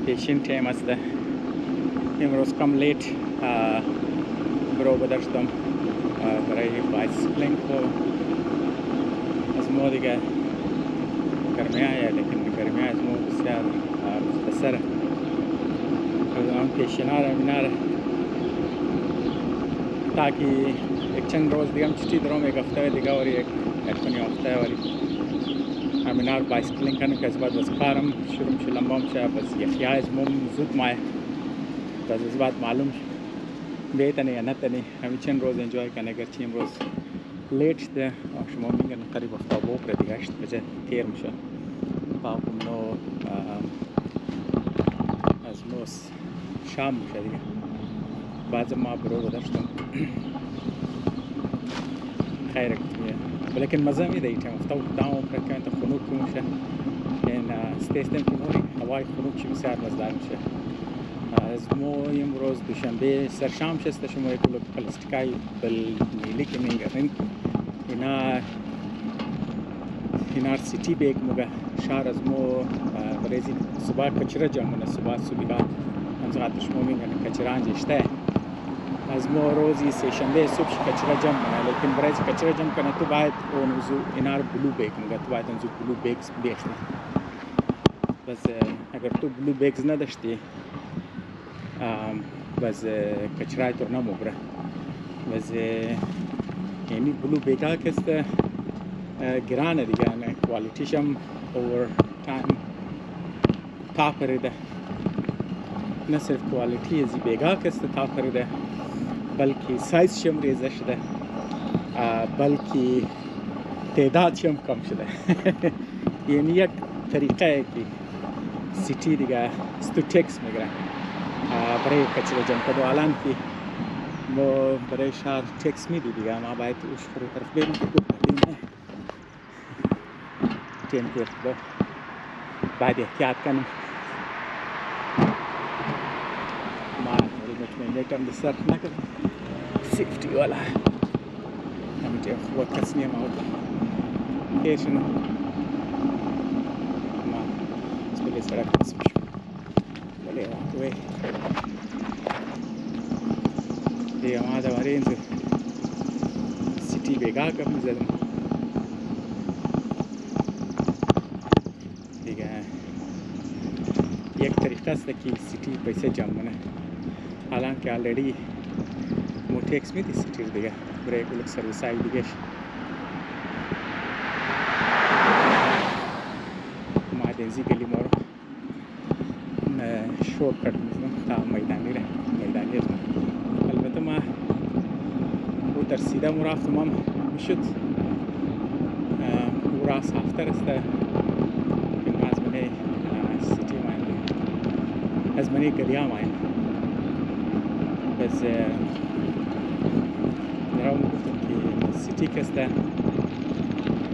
پیشین تایم است. امروز کم لیت برو بداشتم برای بایسکلینگ و از ما دیگه گرمی آیا، لیکن گرمی از ما بسیار مختصره. از آن پیشینا را میناره تاکه یک چند روز دیگه هم چیزی درام یک هفته دیگه ولی یک هفته ولی همینار بایسکلینگ کنم که از بعد از کارم شروع میشه لنبام شه بس یخی از مم زود ماه بس از بعد معلوم بیتنی یا نتنی همین چند روز انجوی کنه. اگرچه امروز لیت ده شما میگن قریب افتابو پر دیگه 8 بجه تیر میشه پاپم نو از نوس شام میشه دیگه. بعض ما برو داشتم خیرک ولیکن مزه میده ایتم افتاو داو پر که انت خنوک میشه این استیستم که موی هوای خنوک چی بسیار مزدار میشه. از مو امروز دوشنبه سرشام شسته شما یک پلاستیکای بل نیلی که میگردن اینا سیتی بیگ موگه شهر از مو برای صبح کچره جمعونه صبح همزغت شما میگن کچره انجشته از ما روزی سه شنبه صبح کچره جمع کنه لیکن برای کچره جمع کنه تو باید اونزو اینا رو بلو بیگ میگه تو باید اونزو بلو بیگز بیختی بس اگر تو بلو بیگز نداشتی بس کچره تو نموبره بس یعنی بلو بیگا کسته گرانه دیگه نه کوالیتیش هم اوور تایم تاپریده نه صرف کوالیتی از بیگا کسته تاپریده بلکه سایز شم ریزه شده بلکه تعداد شم کم شده. یعنی یک طریقه که سیتی دیگه استو تکس میگیره برای کچره جمع کدو الان که ما برای شهر تکس میدی دیگه ما باید اوش فرو طرف بریم که دو پردیم تیم کرد با بعد احتیاط کنیم ما هلمت من دستر نکنم سیفتی والا همینجا خوب کس نیم آود کیشنو ما اسپلی سرک کس میشم ولی واقعی دیگه ما دواره اینجا سیتی بیگاه کم میزدم دیگه یک طریقه است که سیتی پیسه جمع کنه الان که آلریدی مو تکس میدی سیتی دیگه برای کلک سرویس های دیگه ما دنزی گلی مارو شورت کٹ میزنم تا میدانی البته ما او ترسیده مو رفتم هم میشد او را صافتر است این ما از منه سیتی مایند از منه گلیا مایند بس نراو میگفتم که سیتی کسته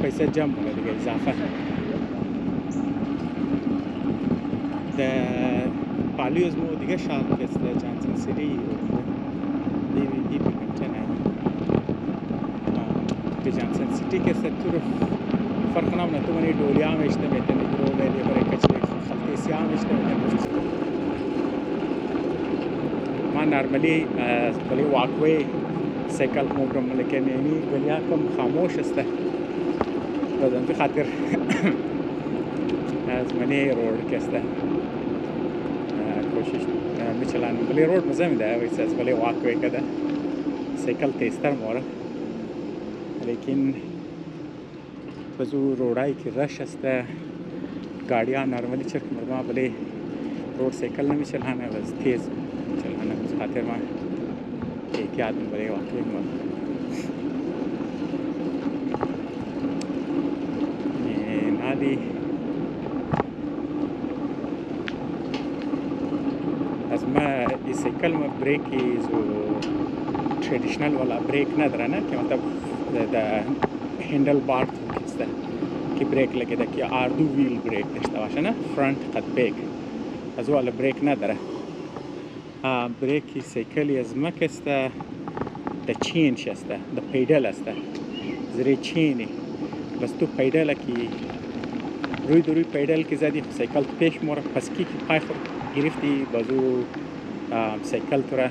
پیسه جمع کنه دیگه اضافه پالی از مو دیگه شهر کسته جانسن سیتی دی بکنتنه که جانسن سیتی کسته تو رو فرق نمونه تو منی دولی هم اشته میتنی برو ویلی برای کچه خلطیسی هم اشته میتنی ما نرملی بلی واقوی سیکل موگرم لیکن یعنی گلیا کم خاموش است بدن به خاطر از منی روڈ کسته کوشش میچلان بلی روڈ مزه میده ویسه از بلی واقوی کده سیکل تیستر موره لیکن بزو روڈای که رش است گاڑیاں نرملی چرک مردم بلی روڈ سیکل نمیچلانه بس تیز چلانه بس خاطر ما احتیاط برای واقعی نادی از ما این سیکل ما بریکی زو تریڈیشنل والا بریک نداره نه که مطلب دا هندل بار کسته که بریک لگه ده که آردو ویل بریک داشته باشه نه فرانت قد بیک از والا بریک نداره بریکی سیکلی از ما کسته دا چینش است دا پیدل است زیر چینی بس تو پیدل که روی پیدل که زدی سایکل پیش مورد پسکی که پای خود گرفتی بازو سایکل تو را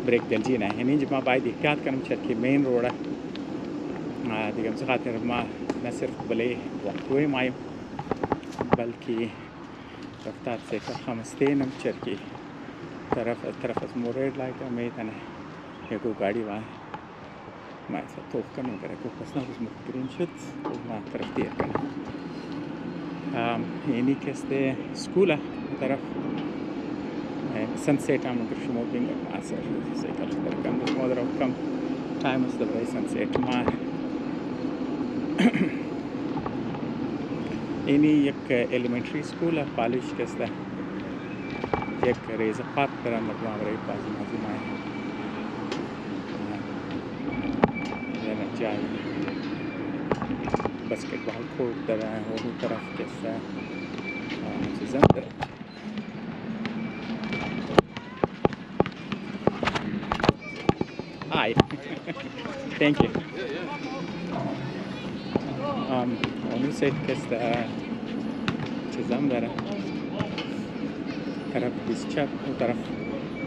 بریک دلجی نه. یعنی اینجا ما باید احتیاط کنم که مین روده دیگه همسه خاطر ما نه صرف بله وقتوی مایم بلکه رفتار سایکل خمسته نم چرکی طرف از مورد لایت میتونه یکو گاڑی وای ما ایسا توف کنم کرده که پس نفس مخبرین شد و ما طرف دیر کنم. اینی که است سکوله طرف سنسیت هم اگر شما بینگ ما سر سایکل شده کم دست ما در کم تایم است برای سنسیت ما. اینی یک الیمنتری سکول ہے پالش کے است یک ریز پارک در اندر برای بازی مای یعنی جای بسکت بال کورت در اون طرف کے است چیزا در Hi. Thank you. اونی سایت که است چیزام داره طرف بیسچپ اون طرف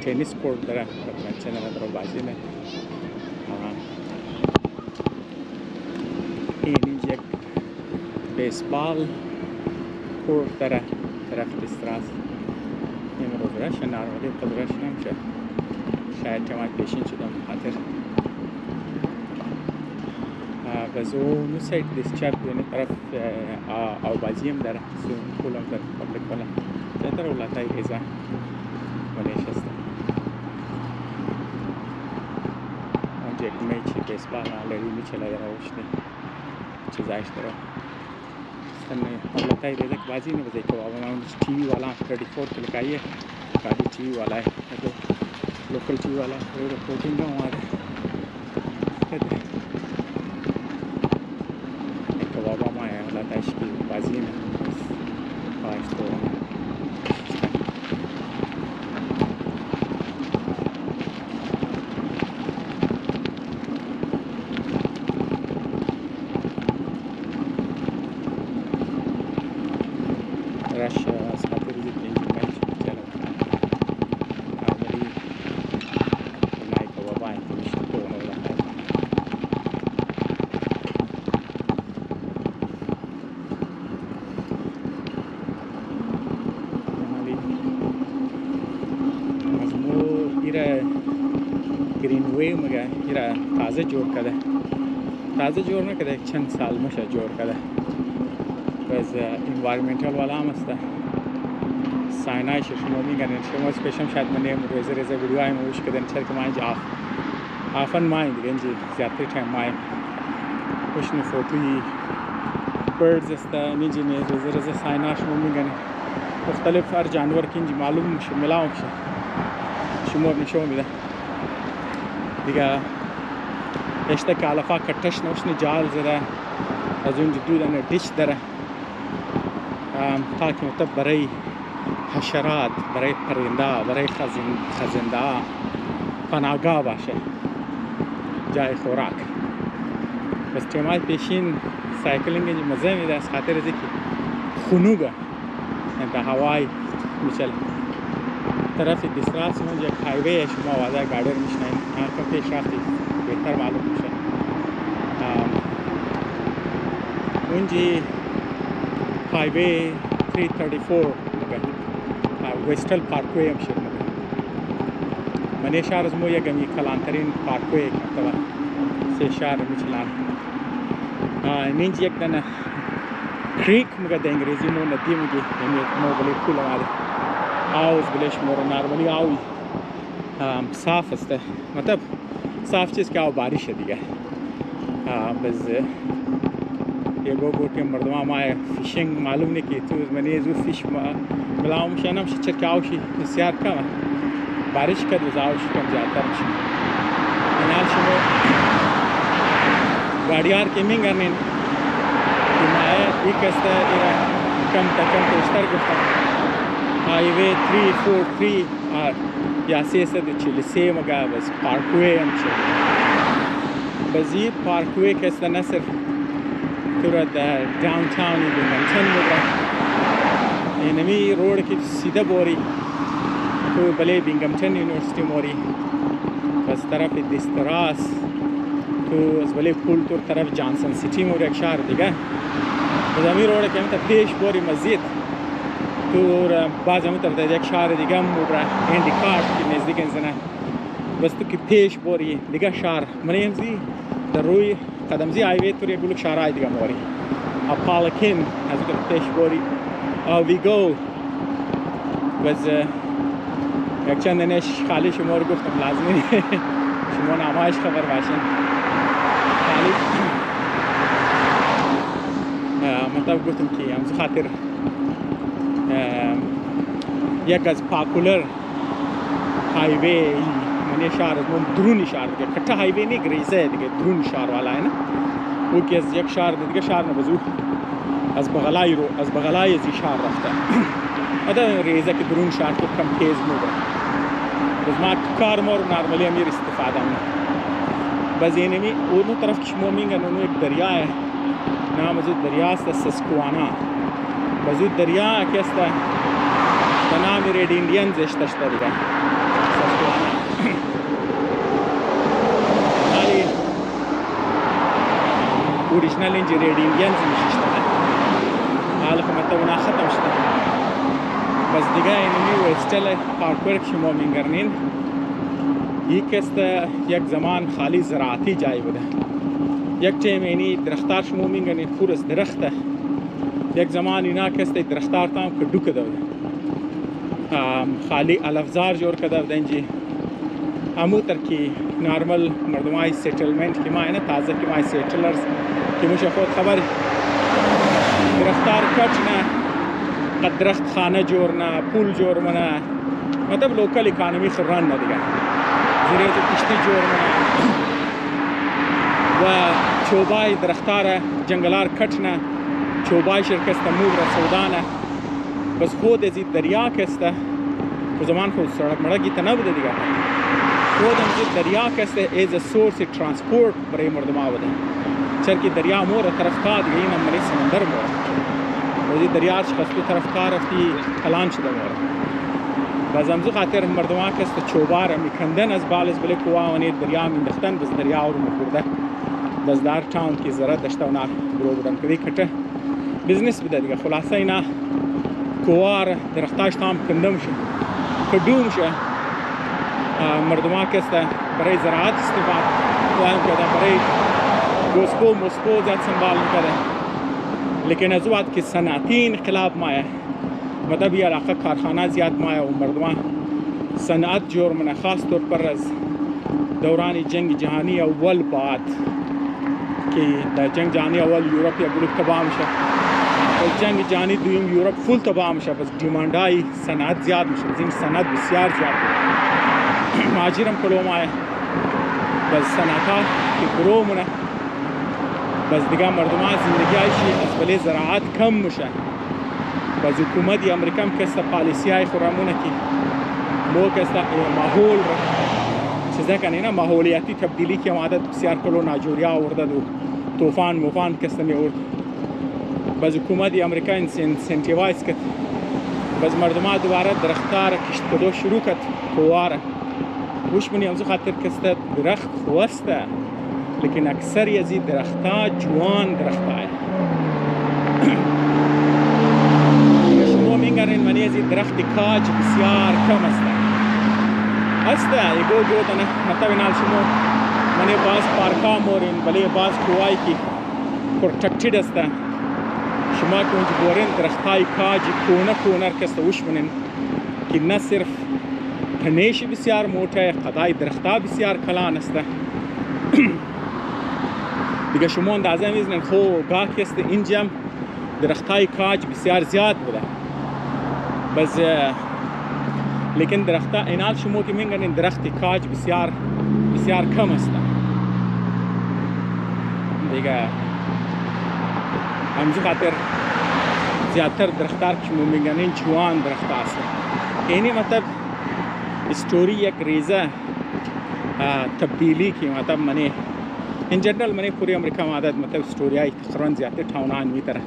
تنیس کورت داره بچه نمه برای بازی نه. این یک بیسبال کورت داره طرف دیستراس این رو برشن نارمالی قدرش نمیشه شاید تمام پیشین شدم خاطر بازو اون سایت دیسچپ یعنی طرف او بازی هم داره سویم پول هم داره پبلیک والا در ولاتای ایزا منیش است اونجا یک میچی بیسبال آلری میچه لده روشنی چیزایش داره ولاتای ایزا که بازی نبازه که بابا من T V वाला 34 क्लिक आई है गाड़ी टी वी वाला है तो लोकल टी वी वाला रिपोर्टिंग का हमारे एक बाबा माँ है वाला ताश की बाजी में आज तो रश खातिर जी तीन मैच चला आमरी नाइक बाबा है मिशन तो होने वाला है हमारी मजमू इरा ग्रीनवे में गया इरा ताज़ा जोड़ कर ताज़ा जोड़ ना कर चंद साल में शा जोड़ कर بس انوایرمنتال والا هم است ساینای شما میگن شما اسپیشم شاید من نیم رزه ویدیو های موش کردن چرا که ماینج آفن ماین دیگه اینجا زیادتر تایم ماین خوشنی فوتوی برز است اینجا نه رزه ساینا شما میگن مختلف هر جانور که اینجا معلوم میشه ملاو میشه شما نشون میده دیگه اشته که علفا کتش نوشنی جال زده از اونجا دودن دیش داره تا که مطلب برای حشرات برای پرنده برای خزنده پناهگاه باشه جای خوراک بس تیمای پیشین سایکلینگ اینجا مزه میده از خاطر ازی که خنوگه انتا هوای میچل طرف دیستراس اونجا یک هایوی شما وادای گاڑی رو میشنین که پیش رفتی بهتر معلوم میشه اونجی هایوی 334 ویستل پارکوی هم شد منی شهر از مو یکمی کلانترین پارکوی کتوا سه شهر میچلان اینجا یک دنه کریک مگه ده انگریزی مو ندی مگه یعنی مو بلی کول آمده آوز بلیش مورو نارمالی آوی صاف است مطلب صاف چیز که آو بارش دیگه بس یه گوگوتی مردم ما فیشینگ معلوم نیست که تو منی زو فیش ملاهم شنم شچر که آوشی بسیار کمه بارش کرد و آوش کم زیادتر میشه اینال شما گاڑیار که میگنین حمایت یک است ایرا کم تا کم بیشتر گفتم هایوی 343 یا 343 مگه بس پارکوی هم شد بزیر پارکوی که است نه صرف صورت داون تاون بینگامتن مبره اینمی روڈ کی سیده بوری تو بله بینگامتن یونیورسیتی موری از طرف دیستراس تو از بله پول تو طرف جانسن سیتی موری یک شهر دیگه از امی روڈ که همتا پیش بوری مزید تو باز همتا در یک شهر دیگه مبره اندیکارت که نزدیک انزنه بس تو که پیش بوری دیگه شهر منی همزی در روی قدمزی هایوی تو یک گلوک شهرهای دیگه موری اپالکین از که پیش بوری ویگو بس یک چند نش خالی شما رو گفتم لازمی شما نامهایش خبر باشین خالی مطلب گفتم که همزو خاطر یک از پاپولر هایوی منی شهر من درونی شهر دیگه کتا هایوی نی گریزه دیگه درون شهر والا ہے نا او که از یک شهر دیگه شهر نبزو از بغلای زی شهر رفته ادا ریزه که درون شهر تو کم تیز موبه بس ما کار مور نارملی امیر استفاده می بس اینمی اونو طرف کشمو مینگن اونو یک دریا ہے نام ازو دریا است سسکوانا بس او دریا که است نام ریڈ انڈین زشتشتا دیگه سسکوانا نالی اوریجنال اینجی ریڈ انڈین زمششتا حالا خمتا ونا ختم شده بس دیگه اینمی وستل پارکور شما مینگرنین یک است یک زمان خالی زراعتی جای بوده یک تیم اینی درختار شما مینگرنین پور از درخته یک زمان اینا که است درختار تام کدو کده بوده خالی الافزار جور کده بوده اینجی همو تر کی نارمل مردمای سیتلمنت کی ما اینا تازه کی ما سیتلرز کی مشه خود خبر درختار کچ نه قد درخت خانه جور نه پول جور منه مطلب لوکل اکانومی خران نه دیگه زیره تو کشتی جور منه و چوبای درختار جنگلار کچ نه چوبای شرکست مور سودانه بس خود از دریا کسته و زمان خود سرک مردگی تا نبوده دیگه خود از دریا کسته ایز سورس ترانسپورت برای مردم آوده چرکی دریا مور طرف تا دیگه این امری سمندر مور وزی دریاش خستو طرف تا رفتی کلان شده مور باز همزو خاطر مردم ها کسته چوبار میکندن از بال از بله کوانید دریا میندختن بس دریا رو مکرده بس دار تاون کی زرد داشته اونا برو بودن کدی کته بزنس بده دیگه خلاصه اینا کوار درختاش تام کندم شه کدوم شه مردم ها کسته برای زراعت استفاده قوان کرده برای گوسپو مسپو زیاد سنبال میکرده لیکن از وقت که صنعتی انقلاب مایه مطلب یه علاقه کارخانه زیاد مایه و مردم صنعت جور منه خاص طور پر از دوران جنگ جهانی اول بعد که در جنگ جهانی اول یوروپ یا گروپ تباه میشه و جنگ جهانی دویم یوروپ فول تباه میشه بس دیماندای صنعت زیاد میشه این صنعت بسیار زیاد مهاجرم کلوم آیه بس صنعت ها که برو منه بس دیگه مردم ها زندگی هایشی از بله زراعت کم میشه بس حکومت امریکا هم کسته پالیسی های خورمونه که لو کسته ماحول را چیزه کنه نه ماحولیتی تبدیلی که عادت بسیار کلو ناجوریا آورده و طوفان موفان کسته می آورد بس حکومت امریکا انسنتیوایز کرد بس مردم ها دوباره درختار کشت کدو شروع کرد کواره وش منی همزو خاطر کسته درخت خوسته لیکن اکثر یزی درختا جوان درختا ہے شما میگرین منی یزی درخت کاج بسیار کم هسته ایگو دانه مطلب اینال شما منی باز پارکا مورین بلی باز کوایی که پروتکتید هسته شما که اونجا بورین درختای کاج کونه کسته وش منین که نه صرف تنیش بسیار موته قدای درختا بسیار کلان هسته دیگه شما اندازه میزنین خو گاه کست اینجا درختای کاج بسیار زیاد بوده بس لیکن درختا اینال شما که میگن درخت کاج بسیار کم است دیگه همزو خاطر زیادتر درختار که شما میگن جوان درخت است اینی مطلب استوری یک ریزه تبدیلی که مطلب منی این جنرال من پوری امریکا عادت متو استوریای تقریبا زیاده تاونان میتره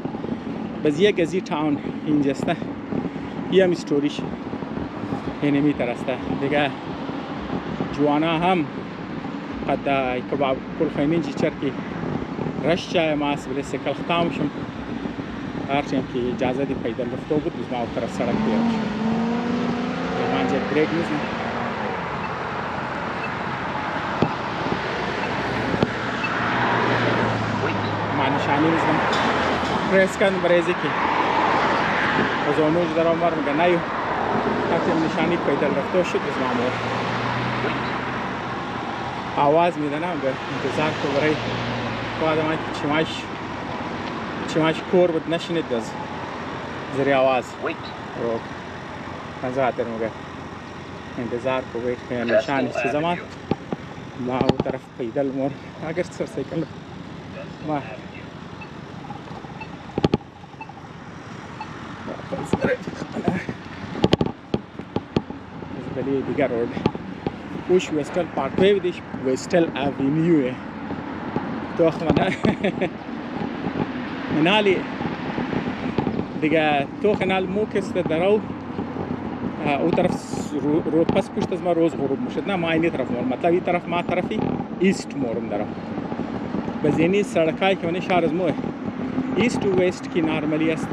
بس یک از این تاون اینجاسته یه هم استوریش اینه میتره است دیگه جوانا هم قد کباب کل خیمین جی چرکی رش چای ماس بله سکل ختام شم هرچی هم که اجازه دی پیدا رفتو بود بس ما طرف سڑک پیر شم مانجا بریک میزنم نشانی میزنم پریس کن برایزی که از اونوش در آمار میگه نیو وقتی نشانی پیدا رفتو شد بس مامور آواز میدنم به انتظار تو برای تو آدم که چماش کور بود نشنید از زیر آواز رو نزاتر میگه انتظار کو بیت که نشانی چه زمان ما او طرف پیدا مور اگر سر سیکل ما بلی دیگر روڈ وش ویسٹل پارک وے ودیش ویسٹل ایونیو ہے تو منالی دیگه تو خنال مو کست درو او طرف رو پس پشت از ما روز غروب میشد نه ما اینی طرف مور مطلب این طرف ما طرفی ایست مورم درو بس یعنی سڑکای که من شهر از مو ایست و ویست کی نارملی است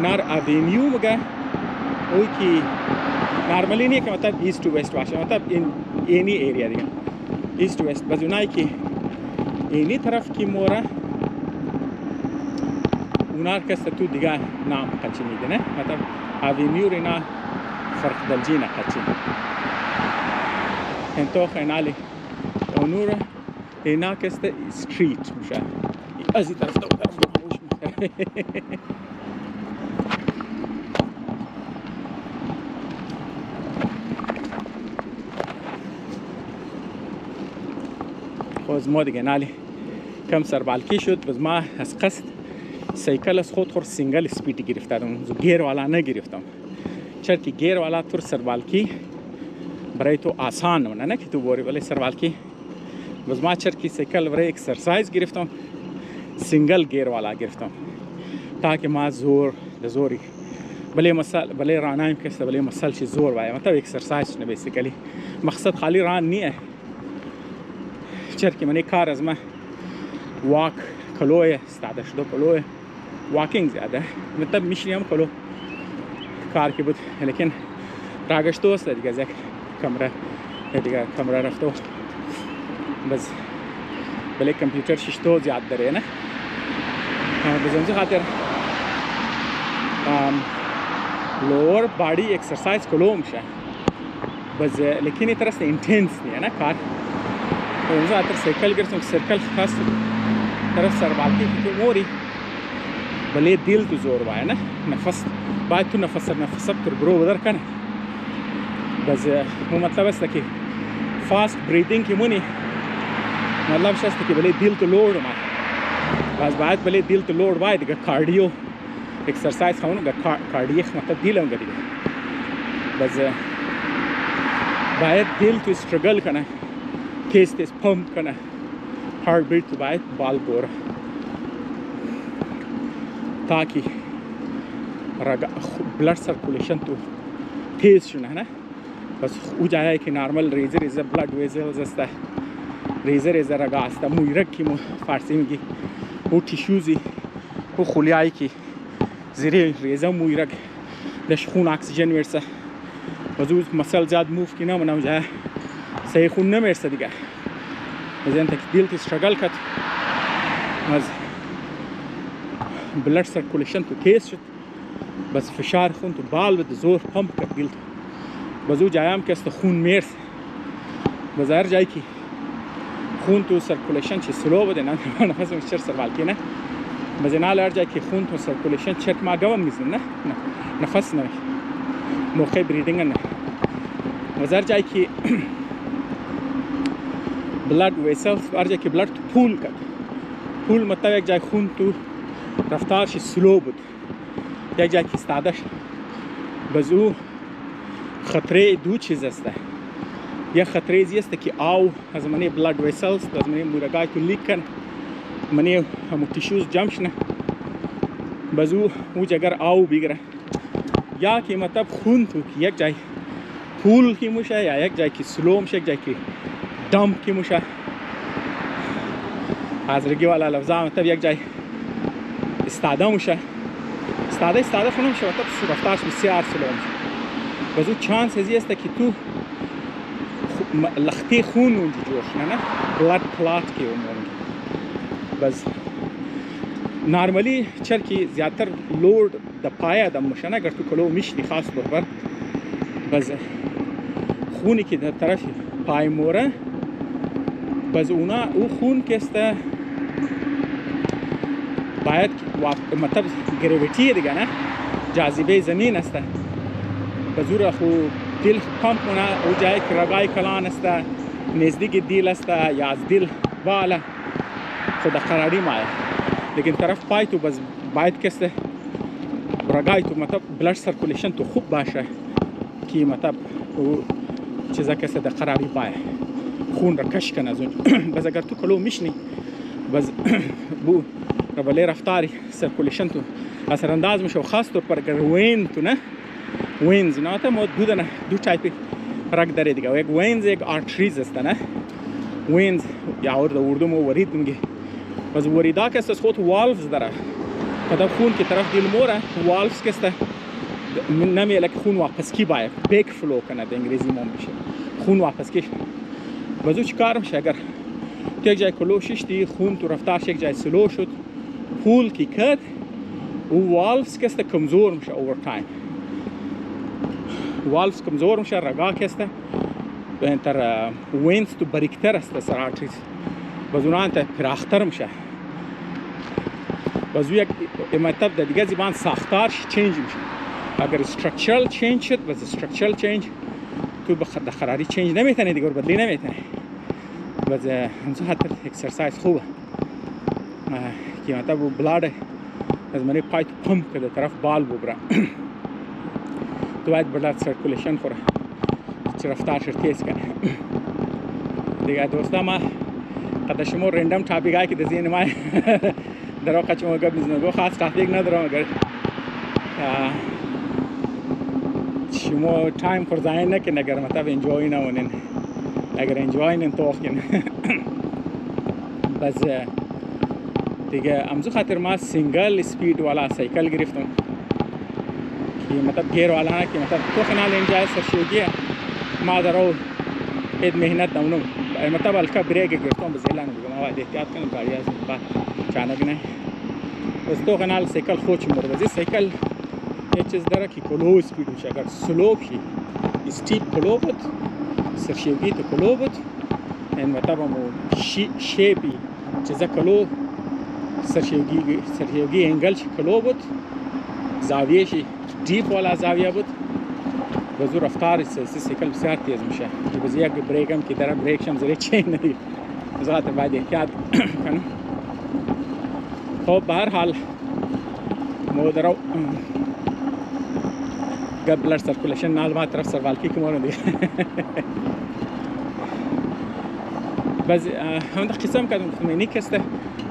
نار ایونیو مگه او کی نارملی نہیں کہ مطلب ایسٹ ٹو ویسٹ باشه مطلب اینی ایریا دیگه ایسٹ ٹو ویسٹ بس اونایی که اینی طرف کی مورا اونار کست تو دیگه نام قچی میده نه مطلب اوینیو رینا فرق دلجینا قچی انتو خینالی اونور اینا کست استریت میشه از این طرف دو طرف دوش میشه باز ما دیگه نالی کم سربالکی شد باز ما از قصد سیکل از خود سینگل سپیدی گرفتم گیر والا نگرفتم چرا که گیر والا تو سربالکی برای تو آسان ونه نه که تو بوری ولی سربالکی باز ما چرا که سیکل برای اکسرسایز گرفتم سینگل گیر والا گرفتم تاکه ما زوری بله رانایم کسته بله مسل چی زور باید مطلب اکسرسایز نه بیسیکلی مقصد خالی ران نیه چرا که من کار از ما واک کلوه استعده شده کلوه واکینگ زیاده مطلب میشنیم کلو کار که بود لیکن راگشتو است دیگه از یک کمره رفتو بس بله کمپیوتر ششتو زیاد داره نه بزنجی خاطر لور باڈی ایکسرسایز کلو میشه بس لیکن این طرح انتنس نیه نه کار اونجا اتر سیکل گرفتم سرکل خاص طرف سربالکی که موری بله دل تو زور باید نه نفس باید تو نفست تو برو بدر کنه بس مو مطلب است که فاست بریدینگ که مونی مطلب است که بله دل تو لود ما بس باید بله دل تو لود باید دیگه کاردیو اکسرسایز خواهونو گه کاردیخ مطلب دیل هم دیگه بس باید دل تو استرگل کنه تیز پمپ کنه هارت بیت تو باید بال گوره تاکه بلد سرکولیشن تو تیز شونه نه بس او جایی که نارمل ریزه بلد ویزلز است ریزه رگا است مویرگ که فارسی میگی او تیشوزی او خلیایی که زیر ریزه مویرگ دش خون اکسیژن میرسه بس او مسل زیاد موف که نمونه او جایی صحیح خون نمیرسه دیگه از این تک دیل استرگل کرد از بلد سرکولیشن تو تیز شد بس فشار خون تو بال بده زور پمپ کرد دیل تو بس او جایم که است خون میرسه بس هر جایی که خون تو سرکولیشن چه سلو بده نه نفس میشه سربالکی نه بس این هر جایی که خون تو سرکولیشن چرت ما گوام میزنه نه نفس نمیشه موقع بریدینگ نه بس هر جایی که بلد ویسلز هر جایی که بلد تو پول کرد پول مطلب یک جای خون تو رفتارش سلو بود یک جایی که استعده شد بس او خطره دو چیز است یک خطریزی است که آو از منی بلاد ویسلز از منی مورگای تو لیک کن منی همو تیشوز جمع شنه بازو او جگر آو بگیره یا که مطلب خون تو یک جای پول کی موشه یا یک جای که سلو میشه یک جای که دمپ کی موشه حاضرگی والا لفظا مطلب یک جای استاده موشه استاده خونم شه مطلب رفتارش بسیار سلو میشه بازو چانس ازی است که تو لختی خون اونجا جوش نه بلاد کلات که اون بس نارمالی چر که زیادتر لود د پایه د مشن اگر تو کلو میشتی خاص طور پر بس خونی که در طرف پای موره بس اونا او خون که است باید مطلب گریویتی دیگه نه جاذبه زمین است بزور خو دل پمپ کنه او جایی که رگای کلان است نزدیک دل است یا از دل بالا خود قراری مایه لیکن طرف پای تو بس باید کسته رگای تو مطلب بلد سرکولیشن تو خوب باشه که مطلب او چیزا کسته در قراری پایه خون را کش کنه از اون بس اگر تو کلو میشنی بس بو رباله رفتاری سرکولیشن تو اثر انداز میشه و خاص طور پر اگر وین تو نه وینز نه تا ما دو تایپی رگ داره دیگه یک وینز یک آرتریز است نه وینز یا اردو مو ورید میگه بس وریدا که است خود والفز داره مطلب خون که طرف دل موره والفز که است نمیه لک خون واپس کی باید بیک فلو کنه در انگلیزی ما میشه خون واپس کی بازو چی کار میشه اگر تو یک جای کلو ششتی خون تو رفتارش یک جای سلو شد پول کی کرد و والفز که است کمزور میشه اوور تایم والفز کمزور میشه رگا که است بهتر وینز تو باریکتر است سر آرتریز بازو انت پراختر میشه بازو یک مطلب در دیگه زبان ساختارش چینج میشه اگر استرکچرال چینج شد بس استرکچرال چینج تو به قراری چینج نمیتونه دیگه بدلی نمیتونه بس همزه حتی اکسرسایز خوبه که مطلب بلاد از منی پای تو پمپ که در طرف بال ببره تو باید بلاد سرکولیشن خوره چه رفتارش تیز کنه دیگه دوستا ما قد شما رندم تاپیک که در ذهن ما در واقع شما گپ میزنم خاص تاپیک ندارم اگر شما تایم پر ضایع نکنین اگر مطلب انجوی نمونین اگر انجوی نتوخین بس دیگه امزو خاطر ما سینگل سپید والا سایکل گرفتم که مطلب گیر والا نه که مطلب تو خنال اینجا سرشوگیه ما درو اد مهنت دونم مطلب الکا بریک گرفتم بس اعلان میگم ما باید احتیاط کنیم گاڑی از بعد چانک نه بس تو خنال سایکل خوچ مرد سایکل یه چیز داره که کلو سپید میشه اگر سلو شی استیپ کلو بود سرشوگی تو کلو بود این مطلب همو شیپی چیزا کلو سرشوگی انگل شی کلو بود زاویه شی دیپ والا زاویه بود بازو رفتار سایکل بسیار تیز میشه که بازو یک بریک هم که داره بریک شم زیر چین ندید بازو حتی باید احتیاط کنم خب به هر حال ما درو قبل سرکولیشن نال ما طرف سروالکی کمانو دیگه بس همون قسم کردم خمینی کسته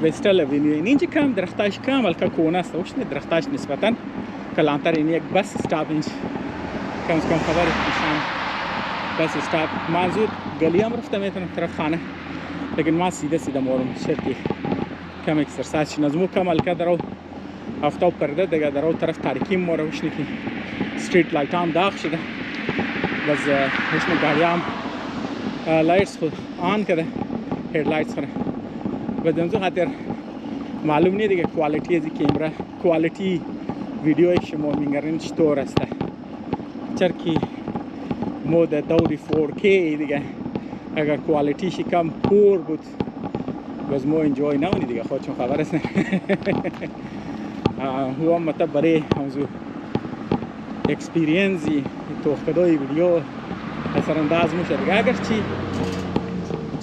وستل اوینیو اینجا کم درختاش کامل که کونه است وش نه درختاش نسبتا کلانتر این یک بس استاپ اینج کم خبر نشان بس استاپ منظور گلی هم رفتم میتونم طرف خانه لیکن ما سیده مورم شرکی کم اکسرسایز نظمو کامل که درو افتاب پرده دیگه درو طرف تاریکی مورم وش نکی استریت لایت هم داغ شده بس وش نه گاڑی هم لایتس خود آن کرده هید لایتس کنه و دنزو خاطر معلوم نیه دیگه کوالیتی از کیمرا کوالیتی ویدیو شما میگرین چطور است چرکی مود دوری 4K دیگه اگر کوالیتیش کم پور بود باز ما انجوی نمونی دیگه خودشون خبر است نه هو هم مطلب برای همزو اکسپیرینزی توخدای ویدیو اثر انداز میشه دیگه اگر چی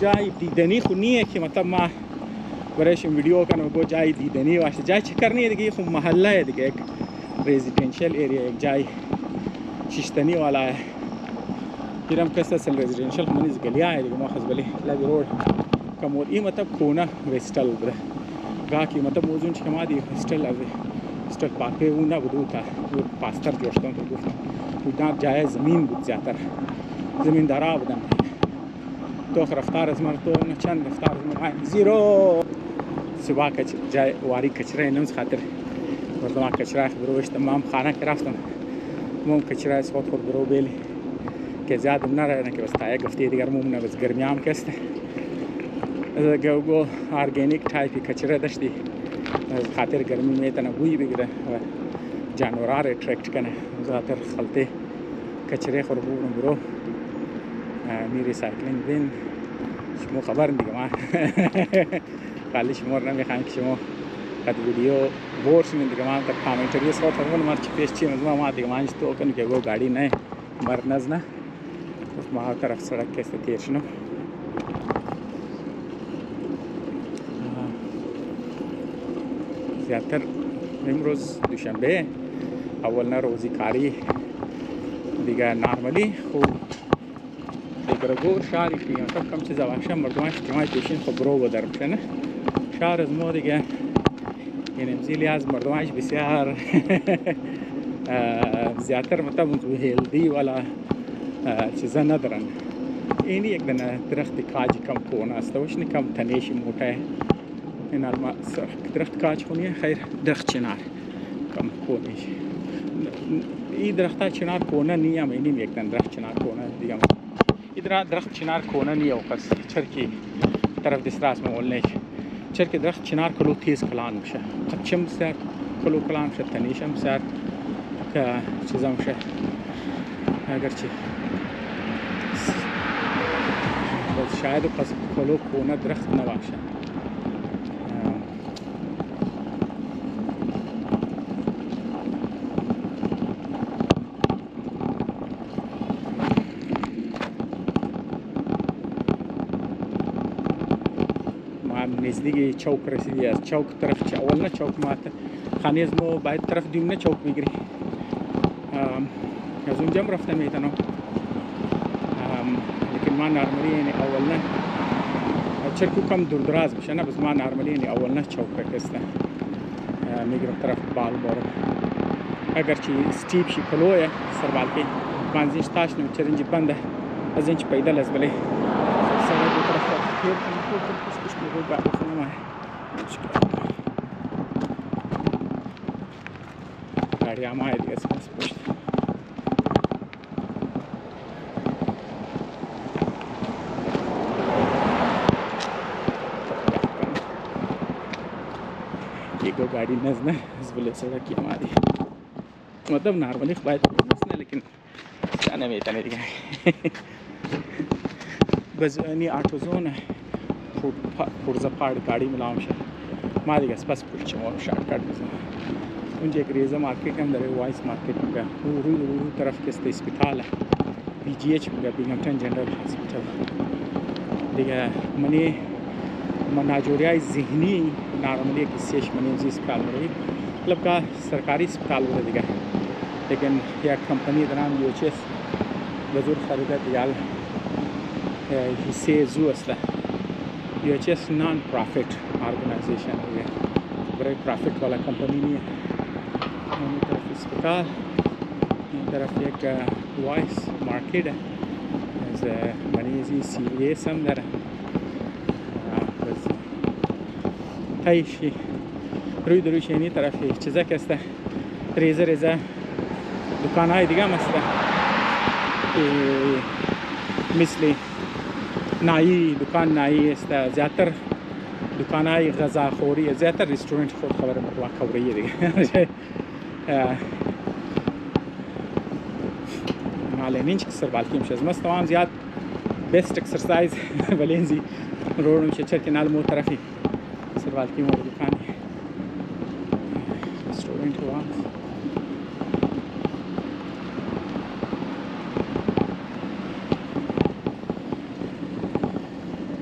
جای دیدنی خو نیه که مطلب ما برایش ویدیو کنم گو جای دیدنی واسه جای چکر نیه دیگه خو محله دیگه یک ریزیدنشل ایریا یک جای شیشتنی والا Iram questa è il residential manis galia e ma khas bale la road kamol I matlab kona westal bra ga ki matlab mozun chama di hostel ave hostel park pe una buduta वो पास्तर जोड़ता हूँ तो गुफ्ता उतना जाए ज़मीन बुझ जाता है ज़मींदारा बदन तो रफ्तार ज़मर तो न चंद रफ्तार ज़मर है ज़ीरो सुबह कच जाए वारी कचरा इन्हें खातिर वर्तमान कचरा खबरोश तमाम खाना कराफ्तम मुम कचरा इस वक्त खबरों बेली के ज़्यादा ना रहने के वास्ते आए गफ्ती दिगर मुम ने बस गर्मियाँ कैसे गो ऑर्गेनिक टाइप की कचरा दश्ती खातिर गर्मी में इतना बुई बिगड़े जानवर अट्रैक्ट करने ज़्यादातर खलते कचरे खरबूर नंबरों मी रिसाइकलिंग बिन शमो खबर नहीं कमा खाली शमोर ना में खान शमो कद वीडियो बोर्ड्स में नहीं कमा तब कमेंटरी सौ थर्मन मार्च पेश ची मज़मा मार दिखमा इस तो कन के वो गाड़ी नहीं मरनज़ ना उस माह तरफ सड़क के से तेरशनो ज़्यादातर निम्रोज़ दुशांबे अवलना रोज़ी कारी दिगा नॉर्मली हो दिगर गोर शारी की मतलब कम से ज़्यादा मर्दवान इज्तिमाई पेशन खबरों वो दर्द है ना शार ज़मो दिगा ये नमज़ीली आज मर्दवान बिस्यार ज़्यादातर मतलब हेल्दी वाला चीज़ नदरन इन्हीं एक दिन दरख्त काज कम कोना अस्तवश ने कम तनेश मोटा है इन अलमा दरख्त काज कोनी है खैर दरख्त चिनार कम कोनी ये दरख्त चिनार कोना नहीं है मैंने भी एक दिन दरख्त चिनार कोना दिया इधर दरख्त चिनार कोना नहीं है ऊपर चर की तरफ दिसरास में बोलने चर के दरख्त चिनार कलो तेज कलान मशा कच्चम से कलो कलान मशा तनीशम से का चीज़ा मशा अगर ची बस शायद कस कलो कोना दरख्त नवाशा नज़दीकी चौक रसीदी है चौक तरफ चावल ना चौक माता खाने ज़मो बाहर तरफ दिन ना चौक बिगड़ी ज़ुम जम रफ्ते में इतना लेकिन मां नॉर्मली ने अवल ना अच्छा को कम दूरदराज बशा ना बस मां नॉर्मली ने अवल ना चौक रखता मिगर तरफ बाल बोर अगर ची स्टीप शी कलो है सरबाल के मांजिश ताश ने चरंज बंद है अजिंच पैदल अजबले सड़क की तरफ फिर कुछ लोगों का खाना है गाड़ी आम आए दिया सब कुछ एक गाड़ी नज़र इस बोले सड़क की हमारी मतलब नॉर्मली बात नहीं लेकिन जाने में इतना नहीं बस नहीं ऑटो जोन है पुरजा पाड़ गाड़ी में लाऊं शायद मारी गैस बस कुछ और शॉर्टकट में मुझे एक रेज़ा मार्केट के अंदर है वाइस मार्केट में गया रू तरफ के अस्पताल है BGH में गया बिंगमटन जनरल हॉस्पिटल देखा मने मनाजोरिया ज़हनी नॉर्मली किसी मनी अस्पताल में रही मतलब का सरकारी अस्पताल में दिखा लेकिन यह कंपनी दरान UHS बजुर्ग खरीदा दियाल हिस्से जू असला UHS नॉन प्रॉफिट ऑर्गेनाइजेशन है बड़े प्रॉफिट वाला कंपनी नहीं है तरफ अस्पताल तरफ एक वॉइस मार्केट है मनी CVS अंदर ताइशी रुई दरुशेनी तरफ चीज़ा कैसा रेज़ा दुकान है दिखा मस्त मिसली नाई दुकान नाई इसका ज़्यादातर दुकान आई गज़ा खोरी है ज़्यादातर रेस्टोरेंट खोद खबर मतलब खबर ये दिखा माले निंच सर बाल्की में मस्त तमाम ज़्यादा बेस्ट एक्सरसाइज वलेंजी रोड में चर के नाल मो तरफ ही सर बाल्की में दुकान है रेस्टोरेंट हुआ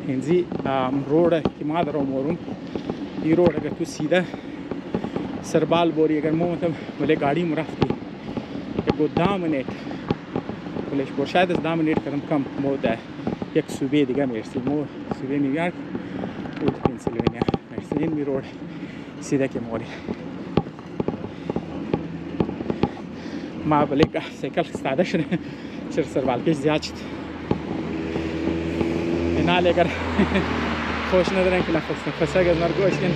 हिंदी रोड की मादर मोरूम ये रोड अगर तू सीधा सरबाल बोरी अगर मो मतलब बोले गाड़ी में रखती गोदाम ने کلشپور. شاید از 10 منیت کردم کم. ما در یک صوبه دیگه میرسیم. ما صوبه نیویورک و پنسیلوانیا مرسیم. می روड सीधा के मोरी ما بلیک سیکل استاده شده چر سروالکش زیاد شد اینا لگر خوش ندارن که نفس اگر نرگوش کن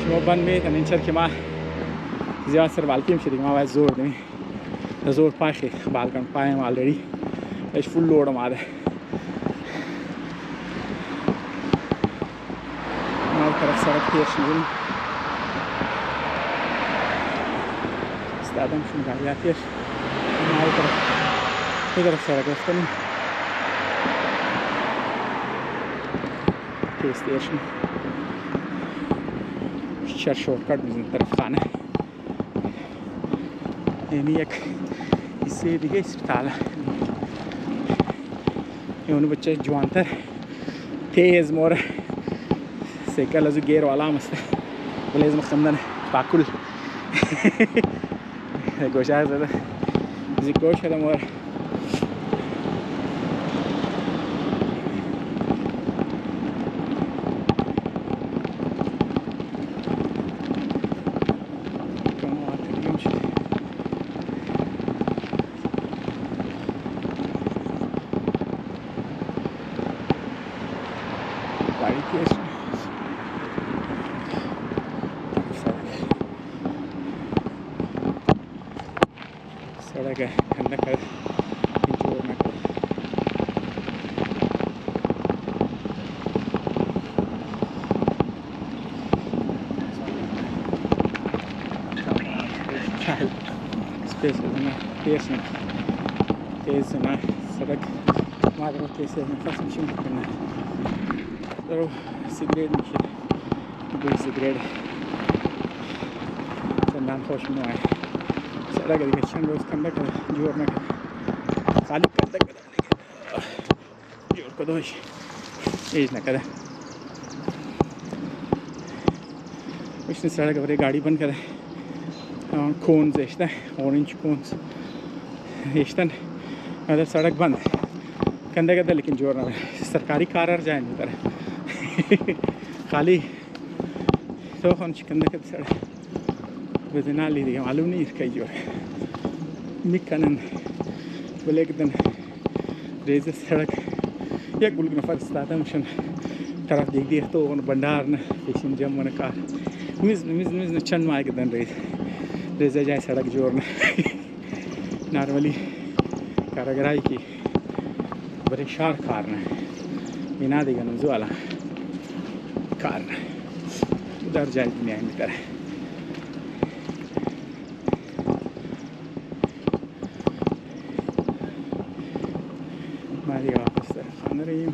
شما بند میتن این چر که ما زیاد سروالکیم شدیم ما باید زور دیم زور پای بالکن پایم آلریडी ایش فول لود آماده ما طرف سرک تیر شدیم استادم شون گاریاتیش ما طرف سرک رفتیم स्टेशन शहर शॉर्टकट में तरफ खाना है यानी एक इससे दिखे अस्पताल ये उन बच्चे जवान तर तेज़ मोर साइकिल जो गेयर वाला मस्त बलेज मखमदन पाकुल गोशा ज़्यादा जिकोश है मोर सड़क है ठंडा कर जोर में स्पेस तेज़ ना सड़क मार्ग तेज़ में फंस करना तो सिगरेट में कोई सिगरेट नाम खुश में आए सड़क एजुकेशन रोज ठंडा कर जोर में खाली करता जोर को दो एज ना करे उसने सड़क पर गाड़ी बंद करे कोन्स ऐसा ऑरेंज कोन्स ऐसा अगर सड़क बंद कंधे करते लेकिन जोर ना सरकारी कार जाए नहीं तरह खाली तो हम कंधे करते सड़क वजना ली दिया मालूम नहीं इसका जोर मिकनन बलेकदन रेज़ सड़क या गुल नफर स्टार्ट मशन तरफ देख दिया तो उन भंडार न पेशिन जम मन कार मिज न चंद मार के दन रेज़ जाए सड़क जोर न नॉर्मली कारागराई की बड़े शार कार न बिना देगा नज़ो वाला कार न उधर जाए दुनिया में तरह मारी वापस खाना रही